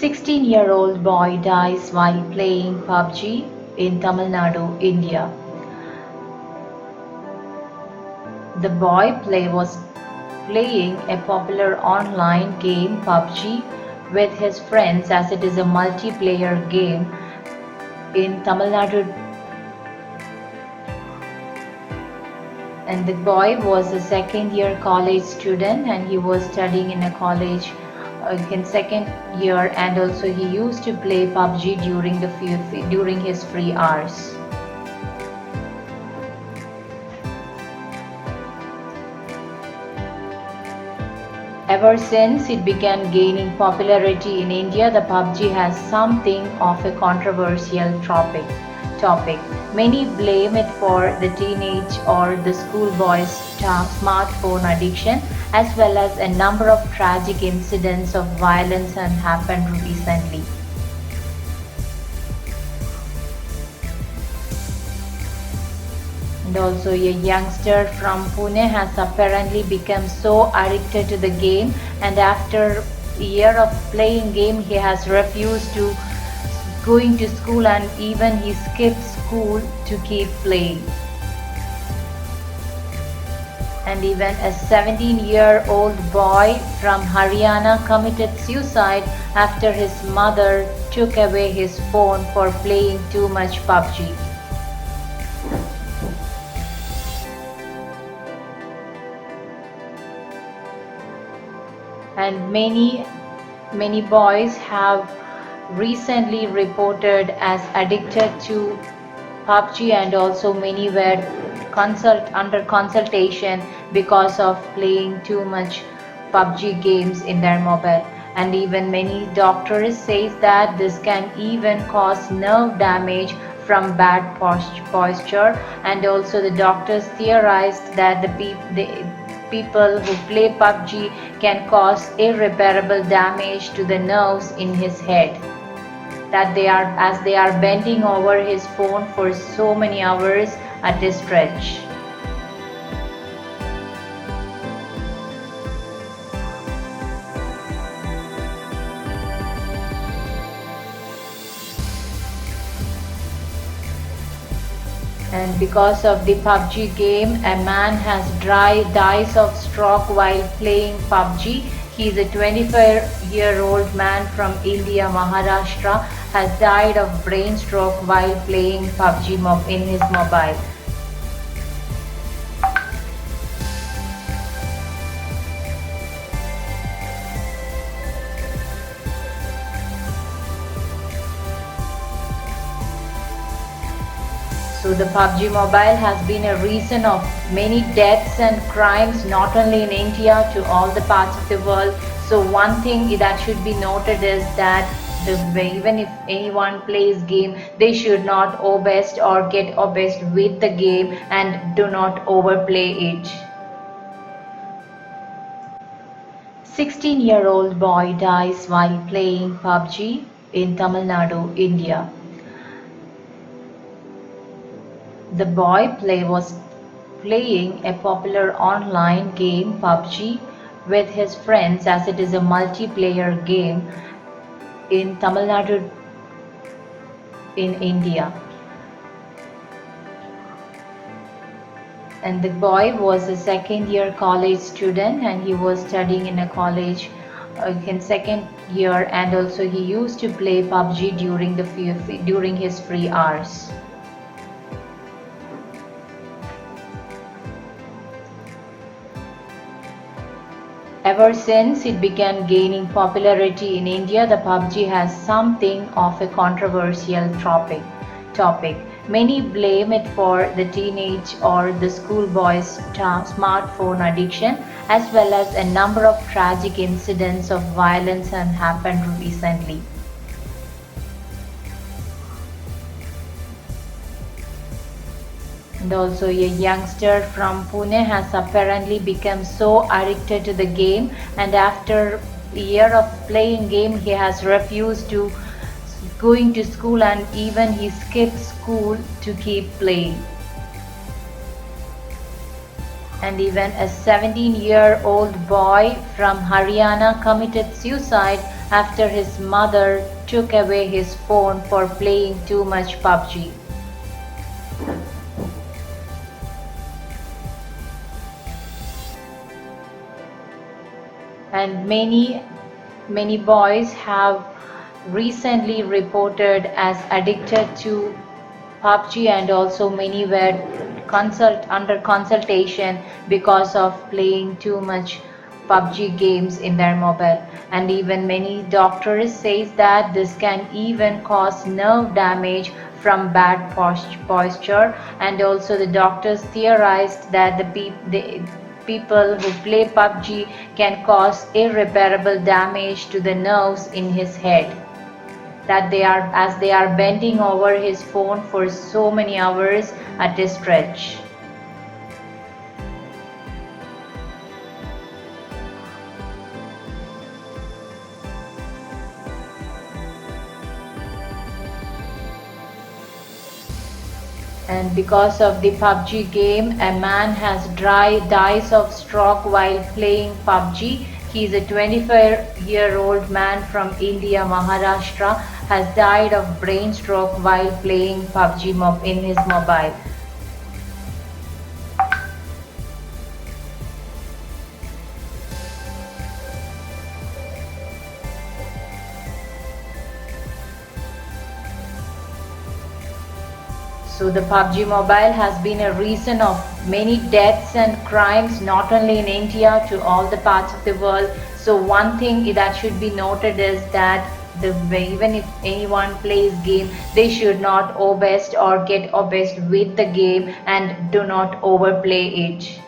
16-year-old boy dies while playing PUBG in Tamil Nadu, India. The was playing a popular online game PUBG with his friends, as it is a multiplayer game in Tamil Nadu, and the boy was a second-year college student, and he was studying in a college in second year, and also he used to play PUBG during his free hours. Ever since it began gaining popularity in India, the PUBG has something of a controversial topic. Many blame it for the teenage or the schoolboys' smartphone addiction, as well as a number of tragic incidents of violence have happened recently. And also, a youngster from Pune has apparently become so addicted to the game, and after a year of playing game, he has refused to going to school, and even he skipped school to keep playing. And even a 17-year-old boy from Haryana committed suicide after his mother took away his phone for playing too much PUBG. And many boys have recently reported as addicted to PUBG, and also many were under consultation because of playing too much PUBG games in their mobile. And even many doctors say that this can even cause nerve damage from bad posture, and also the doctors theorized that the people who play PUBG can cause irreparable damage to the nerves in his head, that as they are bending over his phone for so many hours at a stretch. And because of the PUBG game, a man has dies of stroke while playing PUBG. He is a 25-year-old man from India, Maharashtra, has died of brain stroke while playing PUBG in his mobile. So the PUBG Mobile has been a reason of many deaths and crimes, not only in India, to all the parts of the world. So one thing that should be noted is that even if anyone plays game, they should not obsessed or get obsessed with the game, and do not overplay it. 16-year-old boy dies while playing PUBG in Tamil Nadu, India. The boy was playing a popular online game PUBG with his friends, as it is a multiplayer game in Tamil Nadu, in India. And the boy was a second-year college student, and he was studying in a college in second year, and also he used to play PUBG during his free hours. Ever since it began gaining popularity in India, the PUBG has something of a controversial topic. Many blame it for the teenage or the schoolboys' smartphone addiction, as well as a number of tragic incidents of violence have happened recently. And also, a youngster from Pune has apparently become so addicted to the game, and after a year of playing game, he has refused to going to school, and even he skipped school to keep playing. And even a 17-year-old boy from Haryana committed suicide after his mother took away his phone for playing too much PUBG. And many boys have recently reported as addicted to PUBG, and also many were under consultation because of playing too much PUBG games in their mobile. And even many doctors says that this can even cause nerve damage from bad posture, and also the doctors theorized that the people who play PUBG can cause irreparable damage to the nerves in his head, that they are as they are bending over his phone for so many hours at a stretch. And because of the PUBG game, a man has dies of stroke while playing PUBG. He is a 24-year-old man from India, Maharashtra, has died of brain stroke while playing PUBG in his mobile. So the PUBG Mobile has been a reason of many deaths and crimes, not only in India, to all the parts of the world. So one thing that should be noted is that even if anyone plays game, they should not obsessed or get obsessed with the game and do not overplay it.